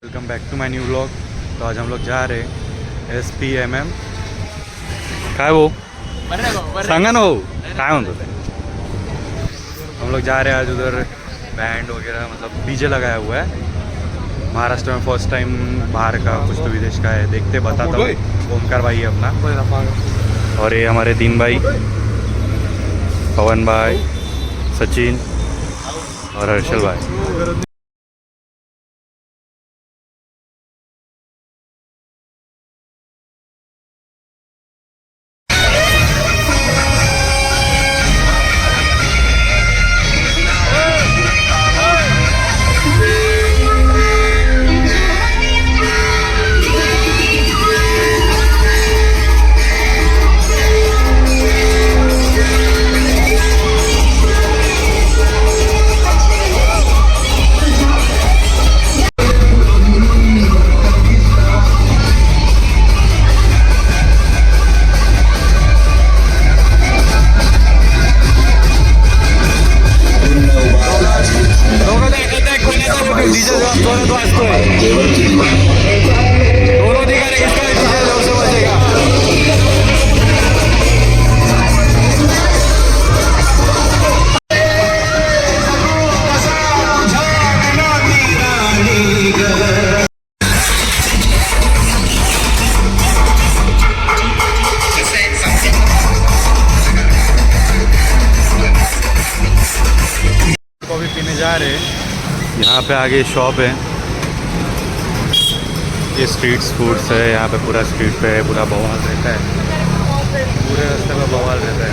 Welcome back to my new vlog. तो आज हम लोग जा रहे SPMM काय वो सांगा ना हो काय म्हणतो ते। हम लोग जा रहे हैं आज उधर बैंड वगैरह मतलब डीजे लगाया हुआ है। महाराष्ट्र में फर्स्ट टाइम बाहर का कुछ तो विदेश का है, देखते बताता हूँ। ओमकार भाई है अपना और ये हमारे 3 भाई पवन भाई, सचिन और हर्षल भाई। कॉफी पीने जा रहे हैं। यहाँ पे आगे शॉप है, ये स्ट्रीट फूड्स है। यहाँ पे पूरा स्ट्रीट पे पूरा बवाल रहता है, पूरे रास्ते में बवाल रहता है।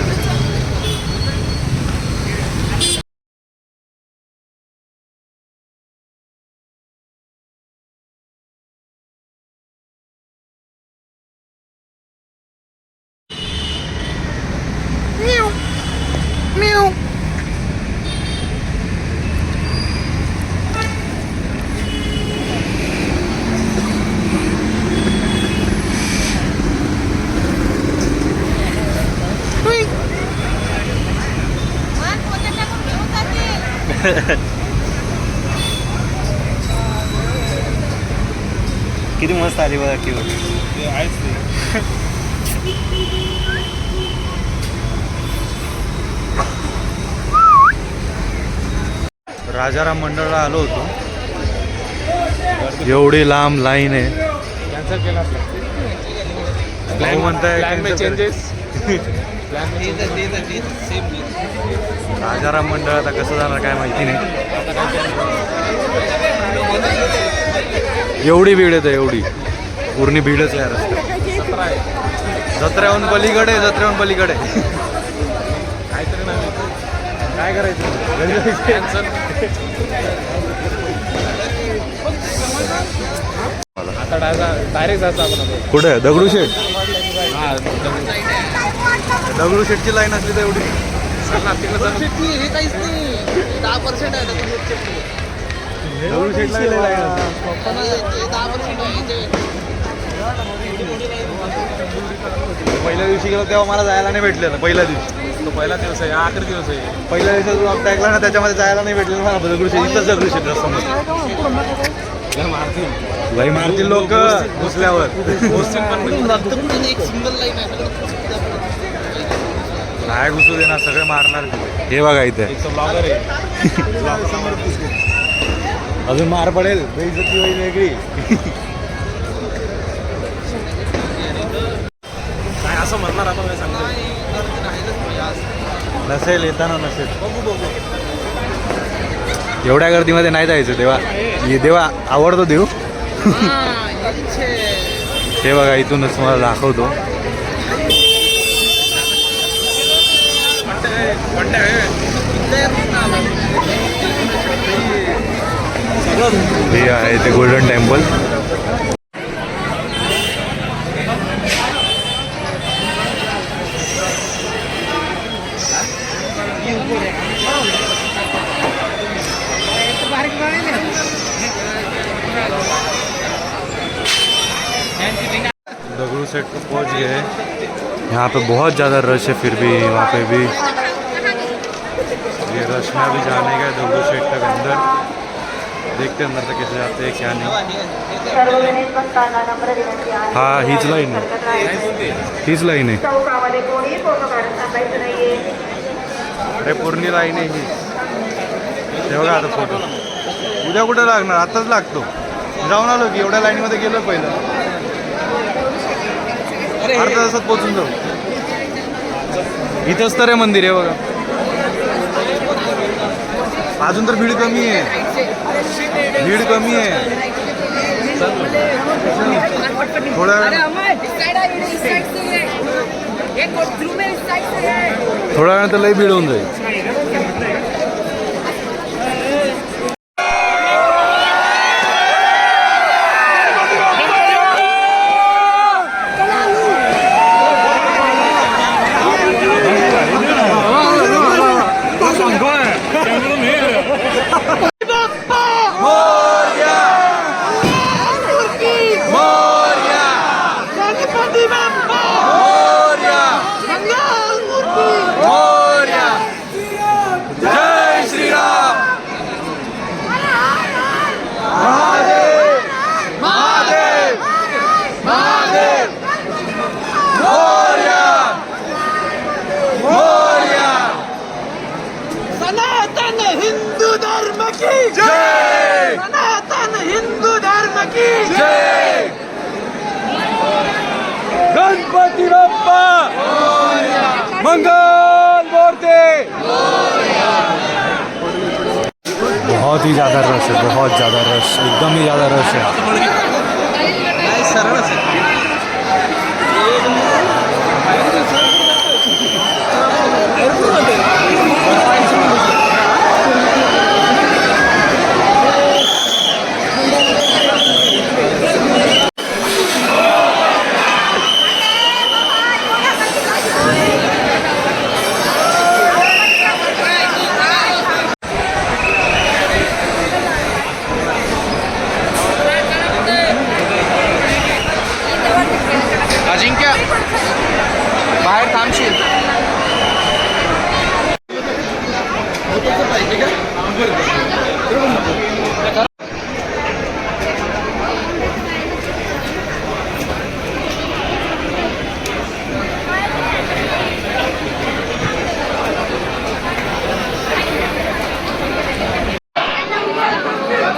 किती मस्त आली बघा की राजाराम मंडळला आलो होतो, एवढी लांब लाईन आहे। कॅन्सल केला भाऊ म्हणताय cancel चेंजेस राजाराम मंडळ आता कसं जाणार काय माहिती नाही। एवढी भीड येते, एवढी पूर्ण भीडच आहे रस्त्यात। जत्रेहून पलीकडे, जत्रेहून पलीकडे काय करायचं कॅन्सल। आता डायरेक्ट जायचं आपण कुठे दगडूशेठ? हां दगडूशेठची लाईन असली तर एवढी हे काहीच नाही, 10% आहे दगडूशेठला लाईन पहिल्या दिवशी गेलो तेव्हा मला जायला नाही भेटलेलं। पहिल्या दिवशी तो पहिला दिवस आहे, आखरी दिवस आहे। पहिल्या दिवसात ब्लॉग टाकला ना, त्याच्यामध्ये जायला नाही भेटलेलं मला। दगडूशेठ इथंच दगडूशेठ रस्त्यामध्ये लई मारतील लोक घुसल्यावर। एक सिंगल लाईन आहे, नाही घुसू देणार, सगळे मारणार। हे बघा इथे ब्लॉगर आहे, अजून मार पडेल, बेइज्जती होईल वेगळी। काय असं म्हणणार आपण काय सांगतो नसेल, येताना नसेल। एवढ्या गर्दीमध्ये नाही जायचं देवा, देवा आवडतो देव। हे बघा इथूनच मला दाखवतो। हे आहे ते गोल्डन टेम्पल। दगड़ूशेठ को पहुंच गए। यहाँ पे बहुत ज़्यादा रश है, फिर भी वहाँ पे भी ये रश में अभी जाने का है दगड़ूशेठ तक अंदर। देखते अंदर तक कैसे जाते हैं क्या नहीं. सार्वजनिक बसताना नम्र विनंती आहे. हा, हीच लाईन आहे. हरकत राहायचं. हीच लाईन आहे. चौकामध्ये कोणी फोटो काढून थांबायचं नाहीये. अरे पूर्ण लाईन आहे ही. ते बघा आता फोटो उद्या कुठं लागणार, आताच लागतो. जाऊन आलो की एवढ्या लाईनमध्ये गेलो पहिलं, अर्ध्या तासात पोचून जाऊ. इथंच तर आहे मंदिर आहे बघा. अजून तर भीड कमी आहे, भीड कमी आहे. थोड्या वेळानं तर लई भीड होऊन जाईल. गणपती बाप्पा मंगल मूर्ति. बहुत ही ज़्यादा रश है, बहुत ज़्यादा रश, एकदम ही ज़्यादा रश है. अजिंक्य बाहेर थांबशील.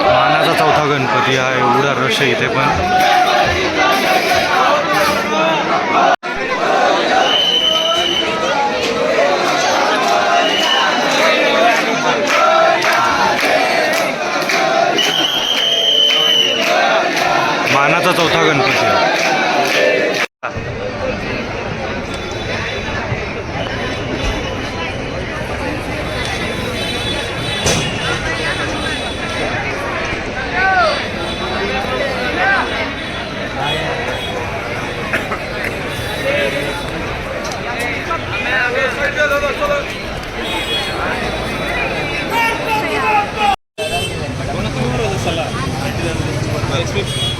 मानाचा चौथा गणपती आहे. एवढा रश आहे इथे पण. मानाचा चौथा गणपती आहे.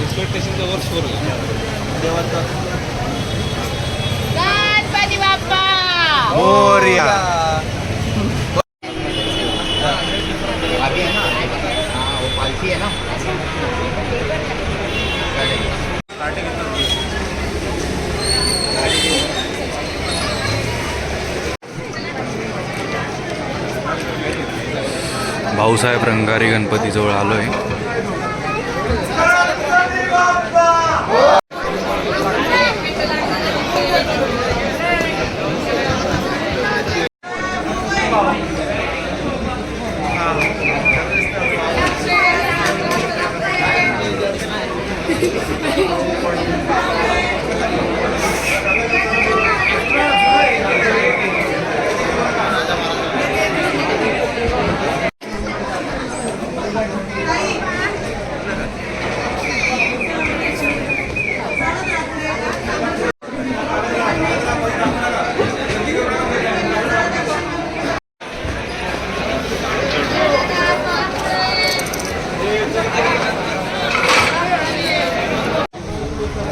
एक्सपेक्टेशनचा वर्ष वर देवाचा. गणपती बाप्पा मोरया. आगे है ना, हाँ वो पालकी है ना. भाऊसाहेब रंगारी गणपतीजवळ आलो आहे.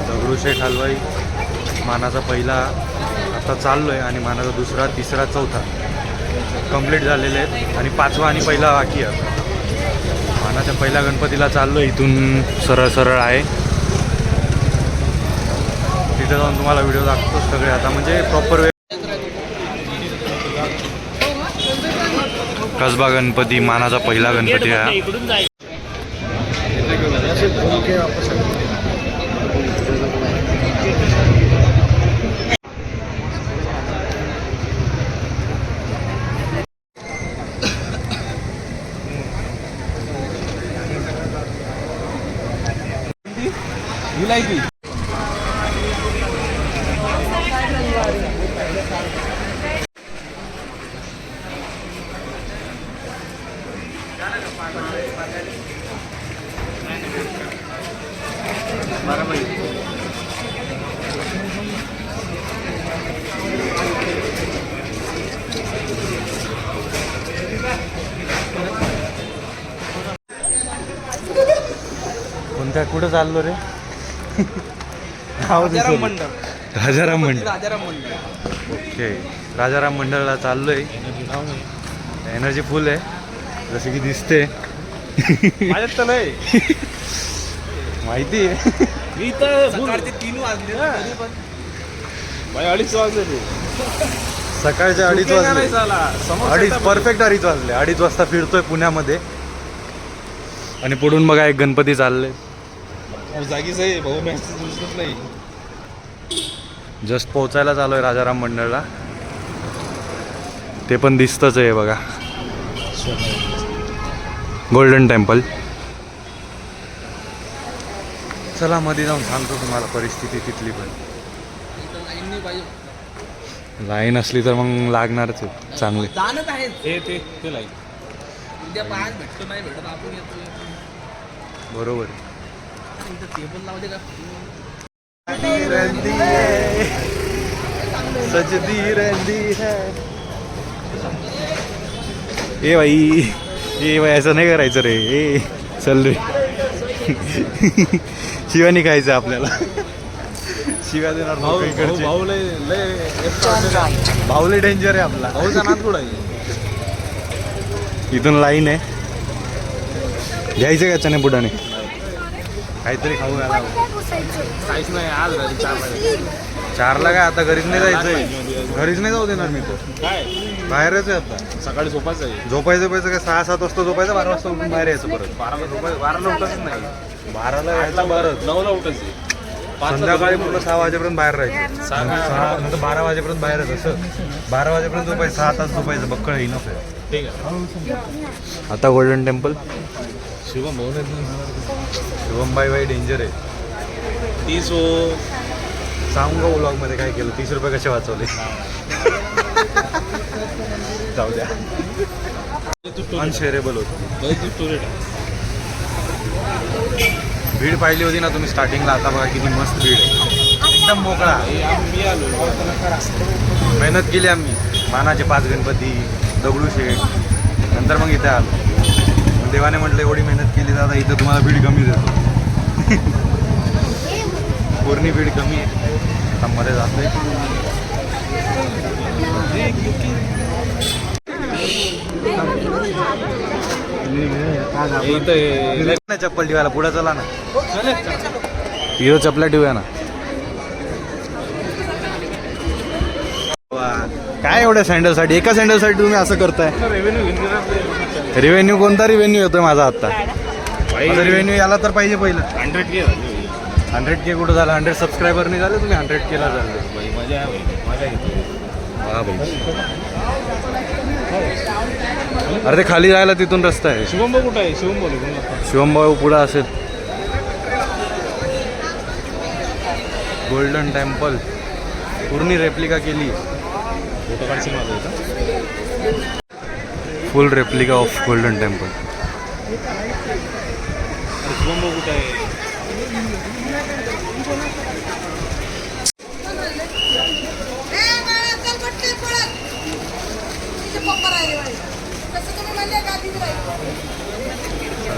दगडूशेठ हलवाई मानाचा पहिला आता चाललो आहे आणि मानाचा दुसरा, तिसरा, चौथा कंप्लीट झालेले आहेत आणि पाचवा आणि पहिला बाकी आहे. मानाच्या पहिल्या गणपतीला चाललो इथून सरळ सरळ आहे. तिथे जाऊन तुम्हाला व्हिडिओ दाखवतो सगळे आता म्हणजे प्रॉपर कसबा गणपती मानाचा पहिला गणपती आहे. कोणत्या कुठं चाललो रे? राजाराम मंडळ. ओके, राजाराम मंडळला चाललोय. एनर्जी फुल आहे जसे की दिसते. माहिती आहे मी तर सकाळचे 3 वाजले ना. भाई 2:30 वाजले. सकाळचे 2:30 वाजले. परफेक्ट 2:30 वाजले. 2:30 वाजता फिरतोय पुण्यामध्ये आणि पुढून बघा एक गणपती चालले. जागीच आहे भाऊ, मॅसेज दिसत नाही. जस्ट पोहोचायला चालू आहे राजाराम मंडळला. ते पण दिसतच आहे बघा, गोल्डन टेम्पल. चला मध्ये जाऊन सांगतो तुम्हाला परिस्थिती तिथली. पण लाईन असली तर मग लागणारच आहे चांगले. जाणत आहे ते लाईन. उद्या पाच भेटतो नाही भेटत आपण येतो. बरोबर. टेबल लावते का? सजदी रहती है. ए भाई असं नाही करायचं रे. ए चल रे. शिवानी खायचं आपल्याला. शिव्या देणार भाऊ इकडचे. भाऊले डेंजर आहे आपला. भाऊ जाणार थोडा. इथून लाईन आहे. घ्यायचं का चणे बुडाने काहीतरी खाऊ घाला. काहीच नाही आज 4ला काय आता घरीच नाही जायचंय. घरीच नाही जाऊ देणार मी तर. काय बाहेरच आहे आता. सकाळी झोपायचं आहे. झोपायचं काय 6-7 वाजता झोपायचं. 12 वाजता उठून बाहेर यायचं परत. 12ला उठायच नाही. 12ला यायचं परत. 9ला उठायचं. संध्याकाळी पूर्ण 6 वाजेपर्यंत बाहेर राहायचं. 6 नंतर 12 वाजेपर्यंत बाहेरच. असं 12 वाजेपर्यंत झोपायचं. 6 तास झोपायचं. बक्कळ इनफ आहे. ठीक आहे. आता गोल्डन टेम्पल. शिवम भाऊ शिवमबाई डेंजर आहे. 30 सांगू का व्लॉगमध्ये काय केलं? 30 रुपये कसे वाचवले. जाऊ द्या. अनशेअरेबल होतं. भीड पाहिली होती ना तुम्ही स्टार्टिंगला. आता बघा किती मस्त भीड आहे. एकदम मोकळा. मेहनत केली आम्ही. मानाचे 5 गणपती, दगडूशेठ, नंतर मग इथे आलो. देवाने म्हटलं एवढी मेहनत केली दादा, इथं तुम्हाला भीड कमी देतो. पूर्ण भीड कमी आहे. आता मध्ये जातोय. चप्पल ठेवायला पुढे चला ना. हिरो चपला ठेवूया ना. काय एवढ्या सँडलसाठी? एका सँडलसाठी तुम्ही असं करताय? रेव्हेन्यू कोणता रेव्हेन्यू येतोय माझा आता? रेव्हेन्यू याला तर पाहिजे पहिलं. 100K कुठं झालं? 100 सबस्क्रायबर नाही झाले तुम्ही 100Kला झाले. मजा येते. हा भाई. अरे ते खाली जायला तिथून रस्ता आहे. शिवम भाऊ कुठं आहे? शिवम भाऊ पुढं असेल. गोल्डन टेम्पल पूर्ण रेप्लिका केली. फोटो काढशील माझा इथं? फुल replica of golden temple. Shivam भाऊ कुठं आहे?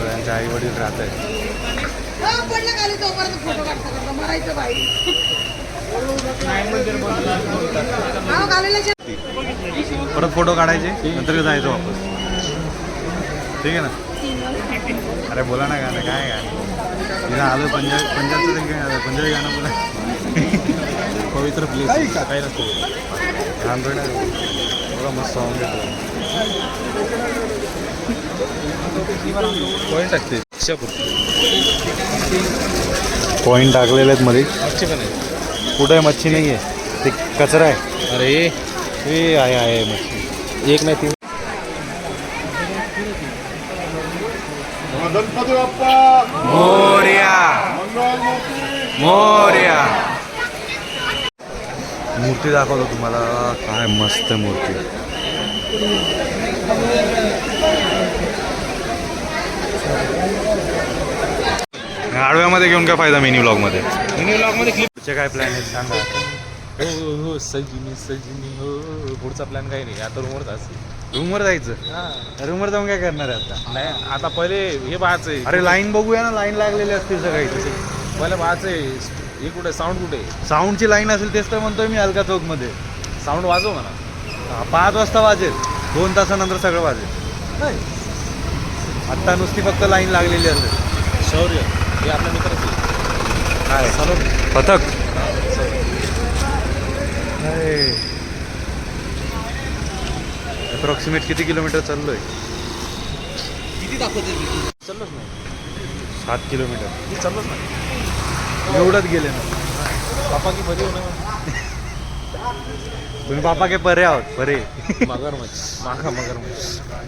त्यांच्या आई वडील राहत आहेत. परत फोटो काढायचे नंतर जायचं वापस. ठीक आहे ना. अरे बोला ना गाणं काय गाणं तिला आलं पंजाबी गाणं बोला पवित्र प्लेस काय नसतो अँड्रॉइड बघा मस्त सॉंग घेतलं पॉईंट टाकते पॉईंट टाकलेले आहेत मध्ये मच्छी पण आहे कुठं आहे मच्छी नाही आहे ते कचरा आहे अरे हे आहे मच्छी एक नाही तीन गणपती बाप्पा मोर्या मोर्या मूर्ती दाखवतो तुम्हाला काय मस्त मूर्ती आडव्यामध्ये घेऊन काय फायदा मिनी ब्लॉगमध्ये मिनी ब्लॉगमध्ये पुढचे काय प्लॅन आहेत सांगा हो हो सजिनी हो पुढचा प्लॅन काही नाही आता रूमवर जायचं रूमवर जायचं रूमवर जाऊन काय करणार आहे आता नाही आता पहिले हे पाहायचंय अरे लाईन बघूया ना लाईन लागलेली असतील सगळी पहिले पाहायचंय हे कुठे साऊंड कुठे साऊंडची लाईन असेल तेच तर म्हणतोय मी अलका चौकमध्ये साऊंड वाजव म्हणा 5 वाजता वाजेल 2 तासानंतर सगळं वाजेल आत्ता नुसती फक्त लाईन लागलेली असेल शौर्य हे आपल्या मित्राचं काय चालू पथक अप्रॉक्सिमेट किती किलोमीटर चाललोय किती दाखवते चाललोच नाही 7 किलोमीटर मी चाललोच नाही एवढंच गेले ना पापा की बरी होणार तुम्ही पापा के परे आहोत परे मगरमच्छ माखा मगरमच्छ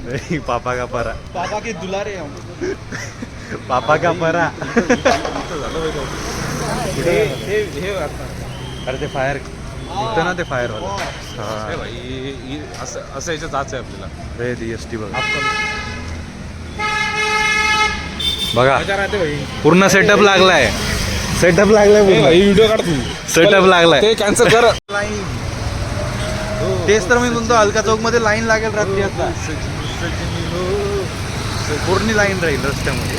नहीं, पापा का परा पापा के दुलारे हम पापा का परा झालं हे आता अरे ते फायर होतं ना ते फायर हे भाई असं याच्या जाच आहे आपल्याला रे ती एस टी बघा आपण बघा मजा राहते भाई पूर्ण सेटअप लागलाय व्हिडिओ काढ तू सेटअप लागलाय ते कॅन्सल कर लाईन तेच तर मी म्हणतो अलका चौक मध्ये लाईन लागेल रात्री आता पूर्ण लाईन राहील रस्त्यामध्ये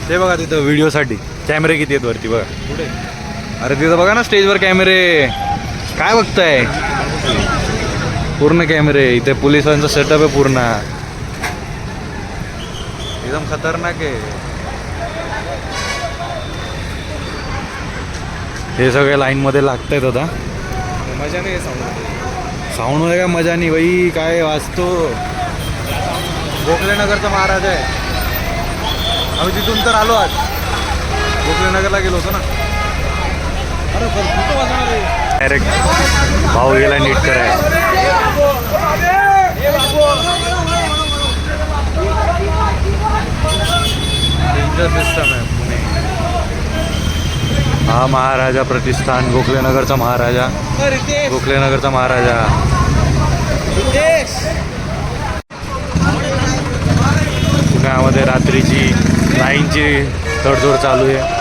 ते बघा तिथं व्हिडिओसाठी कॅमेरे किती आहेत वरती बघा पुढे अरे तिथं बघा ना स्टेजवर कॅमेरे काय बघताय पूर्ण कॅमेरे इथे पोलिसांचा सेटअप आहे पूर्ण एकदम खतरनाक आहे हे सगळे लाईन मध्ये लागतायत आता मजा नाही साऊंड मध्ये काय मजा नाही बाई काय वाचतो गोखलेनगरचा महाराज आहे आम्ही तिथून तर आलो आज गोखलेनगरला गेलो होतो ना अरे कुठं वाजणार आहे डायरेक्ट भाऊ गेला नीट कराय सिस्टम आहे पुणे हा महाराजा प्रतिष्ठान गोखलेनगरचा महाराजा गोखलेनगरचा महाराजा पुण्यामध्ये रात्रीची लाईनची तडजोड चालू आहे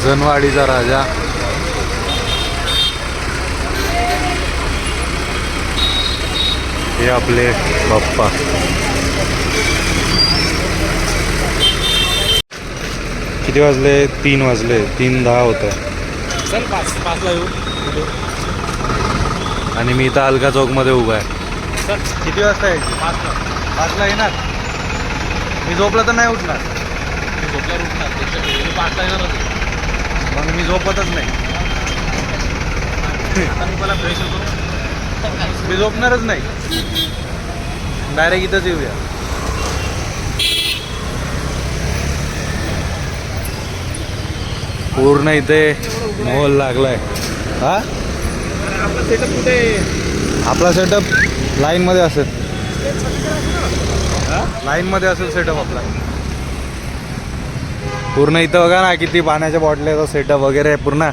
जनवाडीचा राजा हे आपले बाप्पा किती वाजले 3 वाजले 3:10 होत आहे चल पाचला येऊ आणि मी इथं अलका चौकमध्ये उभा आहे चल किती वाजता यायची पाचला 5ला येणार मी झोपला तर नाही उठणार झोपल्यावर उठणार पाचला येणार मग मी झोपतच नाही आता मी मला फ्रेश होतो मी झोपणारच नाही डायरेक्ट इथंच येऊया पूर्ण इथे मोल लागलाय हा आपला सेटअप कुठे आपला सेटअप लाईनमध्ये असेल लाईनमध्ये असेल सेटअप आपला पूर्ण इथं बघा ना किती पाण्याच्या बॉटल्याचा सेटअप वगैरे पूर्ण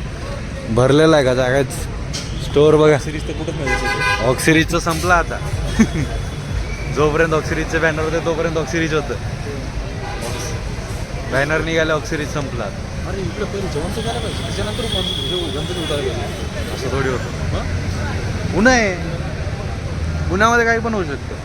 भरलेला आहे का जागाच स्टोअर बघा सिरीज तर कुठंच नाही ऑक्सिरीजचं संपलं आता जोपर्यंत ऑक्सिरीजचे बॅनर होते तोपर्यंत ऑक्सिरीज होतं बॅनर निघाले ऑक्सिरीज संपला अरे इकडे पहिले जेवणचं करायला पाहिजे त्याच्यानंतर गणपती उतारायला पाहिजे असं थोडी होतं उन्हा आहे उन्हामध्ये काही पण होऊ शकतं